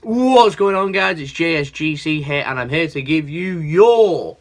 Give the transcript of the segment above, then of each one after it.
What's going on, guys? It's JSGC here, and I'm here to give you your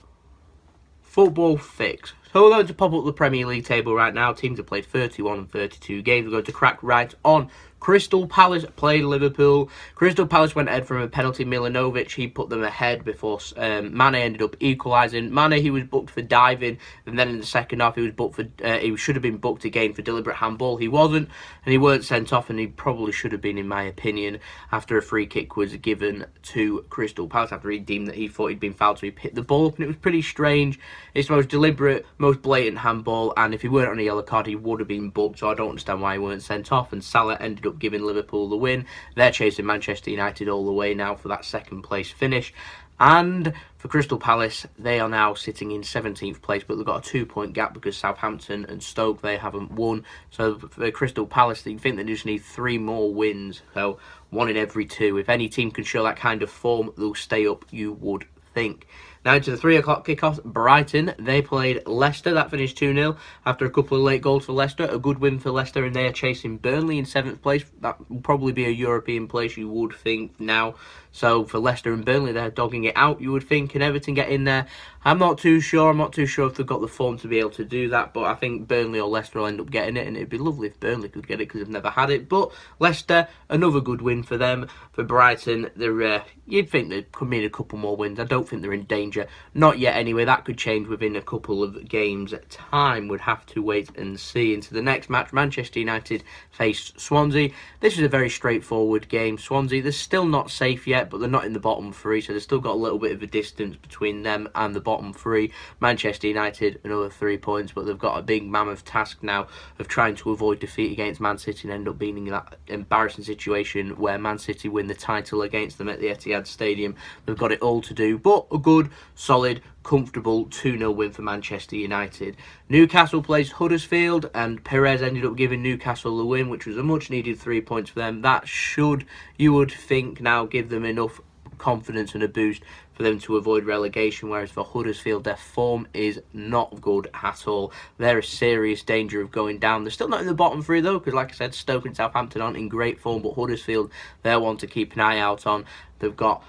football fix. So we're going to pop up the Premier League table right now. Teams have played 31 and 32 games. We're going to crack right on. Crystal Palace played Liverpool. Crystal Palace went ahead from a penalty. Milanovic, he put them ahead before Mane ended up equalising. Mane, he was booked for diving, and then in the second half, he was booked for. He should have been booked again for deliberate handball. He wasn't, and he weren't sent off, and he probably should have been, in my opinion, after a free kick was given to Crystal Palace after he deemed that he thought he'd been fouled, so he picked the ball up, and it was pretty strange. It's the most deliberate, most blatant handball, and if he weren't on a yellow card, he would have been booked. So I don't understand why he weren't sent off. And Salah ended up giving Liverpool the win. They're chasing Manchester United all the way now for that second place finish. And for Crystal Palace, they are now sitting in 17th place, but they've got a 2-point gap because Southampton and Stoke, they haven't won. So for Crystal Palace, they think they just need 3 more wins. So 1 in every 2. If any team can show that kind of form, they'll stay up, you would think. Now to the 3 o'clock kickoff, Brighton, they played Leicester. That finished 2-0 after a couple of late goals for Leicester. A good win for Leicester, and they are chasing Burnley in 7th place. That will probably be a European place, you would think now. So for Leicester and Burnley, they're dogging it out, you would think. Can Everton get in there? I'm not too sure. I'm not too sure if they've got the form to be able to do that, but I think Burnley or Leicester will end up getting it, and it'd be lovely if Burnley could get it because they've never had it. But Leicester, another good win for them. For Brighton, they're you'd think they could mean a couple more wins. I don't think they're in danger. Not yet anyway. That could change within a couple of games' time. We'd have to wait and see. Into the next match, Manchester United faced Swansea. This was a very straightforward game. Swansea, they're still not safe yet, but they're not in the bottom 3, so they've still got a little bit of a distance between them and the bottom 3. Manchester United, another 3 points, but they've got a big mammoth task now of trying to avoid defeat against Man City and end up being in that embarrassing situation where Man City win the title against them at the Etihad Stadium. They've got it all to do, but a good, solid, comfortable 2-0 win for Manchester United. Newcastle plays Huddersfield, and Perez ended up giving Newcastle the win, which was a much needed 3 points for them. That should, you would think, now give them enough confidence and a boost for them to avoid relegation, whereas for Huddersfield, their form is not good at all. They're a serious danger of going down. They're still not in the bottom 3 though, because like I said, Stoke and Southampton aren't in great form, but Huddersfield, they're one to keep an eye out on. They've got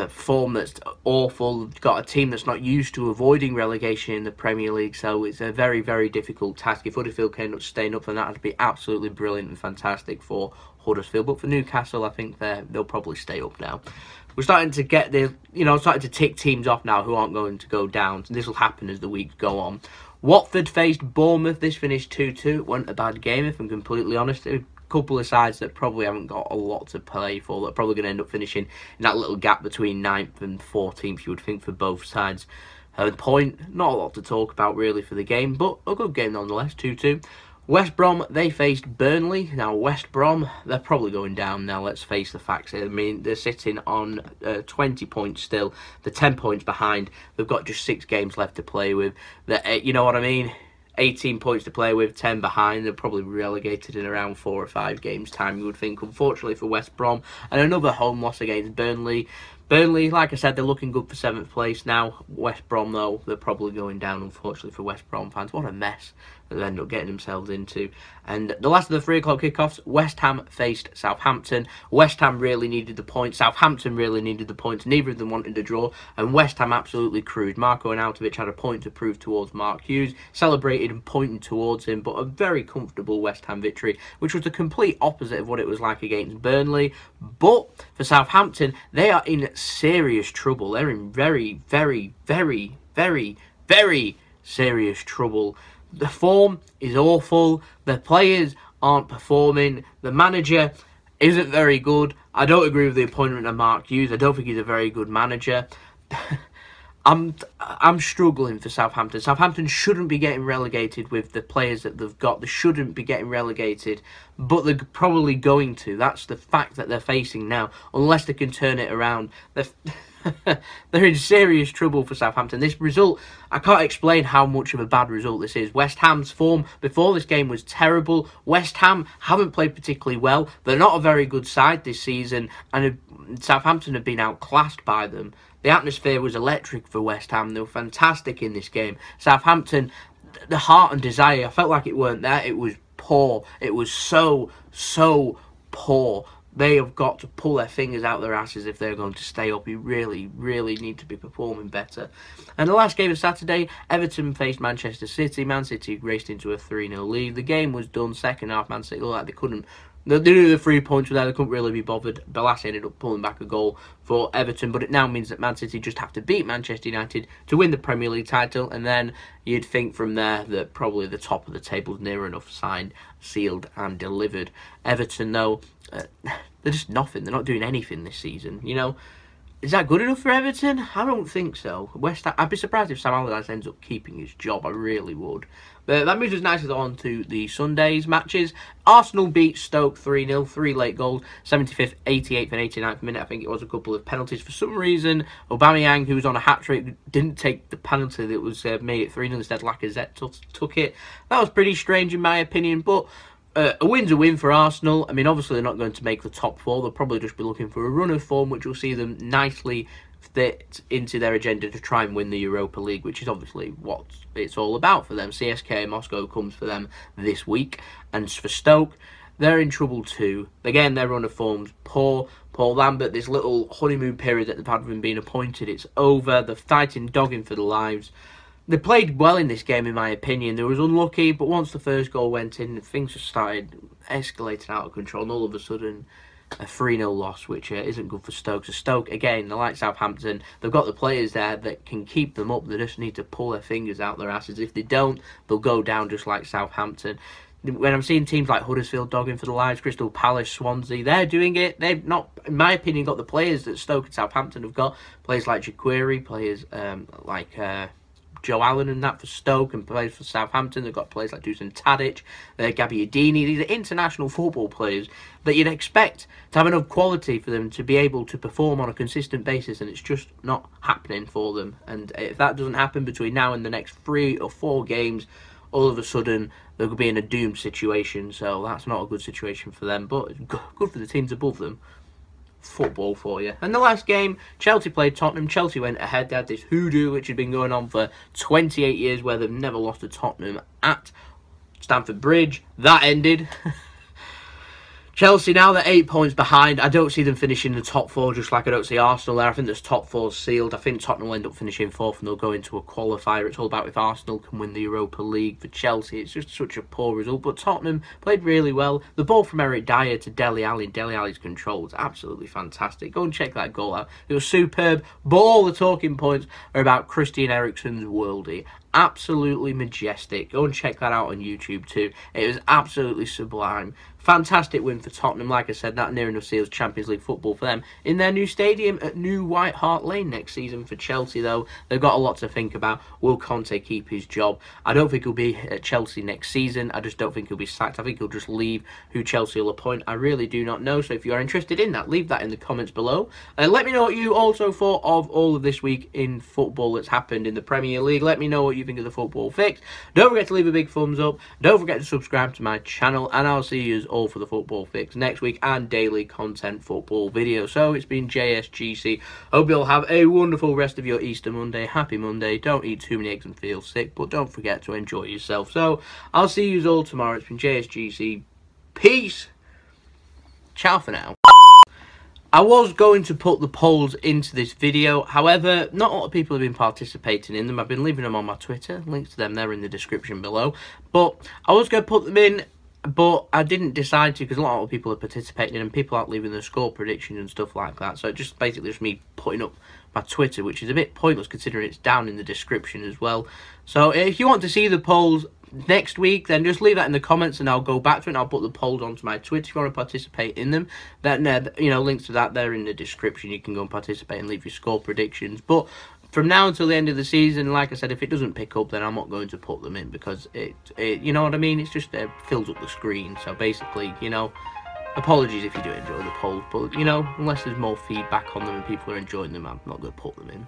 form that's awful. They've got a team that's not used to avoiding relegation in the Premier League, so it's a very, very difficult task. If Huddersfield can end up staying up, then that would be absolutely brilliant and fantastic for Huddersfield. But for Newcastle, I think they'll probably stay up now. We're starting to get starting to tick teams off now who aren't going to go down. So this will happen as the weeks go on. Watford faced Bournemouth. This finished 2-2. It wasn't a bad game, if I'm completely honest. A couple of sides that probably haven't got a lot to play for. They're probably going to end up finishing in that little gap between 9th and 14th, you would think, for both sides. The point, not a lot to talk about really for the game, but a good game nonetheless, 2-2. West Brom, they faced Burnley. Now, West Brom, they're probably going down now, let's face the facts. I mean, they're sitting on 20 points still. They're 10 points behind. They've got just 6 games left to play with. You know what I mean? 18 points to play with, 10 behind. They're probably relegated in around 4 or 5 games' time, you would think, unfortunately for West Brom. And another home loss against Burnley. Burnley, like I said, they're looking good for 7th place now. West Brom, though, they're probably going down, unfortunately, for West Brom fans. What a mess that they end up getting themselves into. And the last of the 3 o'clock kickoffs, West Ham faced Southampton. West Ham really needed the points. Southampton really needed the points. Neither of them wanted to draw, and West Ham absolutely cruised. Marco Arnautovic had a point to prove towards Mark Hughes, celebrated and pointing towards him, but a very comfortable West Ham victory, which was the complete opposite of what it was like against Burnley. But for Southampton, they are in serious trouble. They're in very, very, very, very, very serious trouble. The form is awful. The players aren't performing. The manager isn't very good. I don't agree with the appointment of Mark Hughes. I don't think he's a very good manager. I'm struggling for Southampton. Southampton shouldn't be getting relegated with the players that they've got. They shouldn't be getting relegated, but they're probably going to. That's the fact that they're facing now, unless they can turn it around. They're in serious trouble for Southampton. This result, I can't explain how much of a bad result this is. West Ham's form before this game was terrible. West Ham haven't played particularly well. They're not a very good side this season, and Southampton have been outclassed by them. The atmosphere was electric for West Ham. They were fantastic in this game. Southampton, the heart and desire, I felt like it weren't there. It was poor. It was so poor. they have got to pull their fingers out their asses if they're going to stay up. You really, really need to be performing better. And the last game of Saturday, Everton faced Manchester City. Man City raced into a 3-0 lead. The game was done. Second half, Man City looked like they couldn't. They knew the 3 points were there. They couldn't really be bothered. Balassi ended up pulling back a goal for Everton. But it now means that Man City just have to beat Manchester United to win the Premier League title. And then you'd think from there that probably the top of the table is near enough signed, sealed and delivered. Everton, though, they're just nothing. They're not doing anything this season. You know, is that good enough for Everton? I don't think so. I'd be surprised if Sam Allardyce ends up keeping his job. I really would. But that moves us nicely on to the Sunday's matches. Arsenal beat Stoke 3-0, 3 late goals, 75th, 88th and 89th minute. I think it was a couple of penalties. For some reason, Aubameyang, who was on a hat-trick, didn't take the penalty that was made it 3-0. Instead, Lacazette took it. That was pretty strange in my opinion, but a win's a win for Arsenal. I mean, obviously they're not going to make the top 4. They'll probably just be looking for a run of form, which will see them nicely fit into their agenda to try and win the Europa League, which is obviously what it's all about for them. CSKA Moscow comes for them this week. And for Stoke, they're in trouble too. Again, their run of form's poor. Paul Lambert, this little honeymoon period that they've had with him being appointed, it's over. They're fighting, dogging for their lives. They played well in this game, in my opinion. They was unlucky, but once the first goal went in, things just started escalating out of control. And all of a sudden, a 3-0 loss, which isn't good for Stoke. So Stoke, again, they're like Southampton. They've got the players there that can keep them up. They just need to pull their fingers out their asses. If they don't, they'll go down just like Southampton. When I'm seeing teams like Huddersfield dogging for the lives, Crystal Palace, Swansea, they're doing it. They've not, in my opinion, got the players that Stoke and Southampton have got. Players like Jacquerie, players like Joe Allen and that for Stoke, and players for Southampton. They've got players like Dusan Tadic, Gabbiadini. These are international football players that you'd expect to have enough quality for them to be able to perform on a consistent basis, and it's just not happening for them. And if that doesn't happen between now and the next 3 or 4 games, all of a sudden they'll be in a doomed situation. So that's not a good situation for them, but it's good for the teams above them. Football for you. And the last game, Chelsea played Tottenham. Chelsea went ahead. They had this hoodoo which had been going on for 28 years where they've never lost to Tottenham at Stamford Bridge. That ended. Chelsea now, they're 8 points behind. I don't see them finishing the top 4, just like I don't see Arsenal there. I think this top 4 sealed. I think Tottenham will end up finishing 4th and they'll go into a qualifier. It's all about if Arsenal can win the Europa League. For Chelsea, it's just such a poor result. But Tottenham played really well. The ball from Eric Dyer to Dele Alli. Dele Alli's control was absolutely fantastic. Go and check that goal out. It was superb. But all the talking points are about Christian Eriksen's worldie. Absolutely majestic. Go and check that out on YouTube too. It was absolutely sublime. Fantastic win for Tottenham. Like I said, that near enough seals Champions League football for them in their new stadium at New White Hart Lane next season. For Chelsea, though, they've got a lot to think about. Will Conte keep his job? I don't think he'll be at Chelsea next season. I just don't think he'll be sacked. I think he'll just leave. Who Chelsea will appoint, I really do not know. So if you are interested in that, leave that in the comments below. Let me know what you also thought of all of this week in football that's happened in the Premier League. Let me know what you think of the Football Fix. Don't forget to leave a big thumbs up. Don't forget to subscribe to my channel, and I'll see you all for the Football Fix next week and daily content football videos. So it's been JSGC. Hope you'll have a wonderful rest of your Easter Monday. Happy Monday. Don't eat too many eggs and feel sick, but don't forget to enjoy yourself. So I'll see you all tomorrow. It's been JSGC. Peace. Ciao for now. I was going to put the polls into this video, however, not a lot of people have been participating in them. I've been leaving them on my Twitter, links to them there in the description below. But I was going to put them in, but I didn't decide to because a lot of people are participating and people aren't leaving their score predictions and stuff like that. So it just basically just me putting up my Twitter, which is a bit pointless considering it's down in the description as well. So if you want to see the polls next week, then just leave that in the comments and I'll go back to it and I'll put the polls onto my Twitter if you want to participate in them. Then you know, links to that there in the description. You can go and participate and leave your score predictions. But from now until the end of the season, like I said, if it doesn't pick up, then I'm not going to put them in because it you know what I mean? It's just fills up the screen. So basically, you know, apologies if you do enjoy the polls, but you know, unless there's more feedback on them and people are enjoying them, I'm not going to put them in.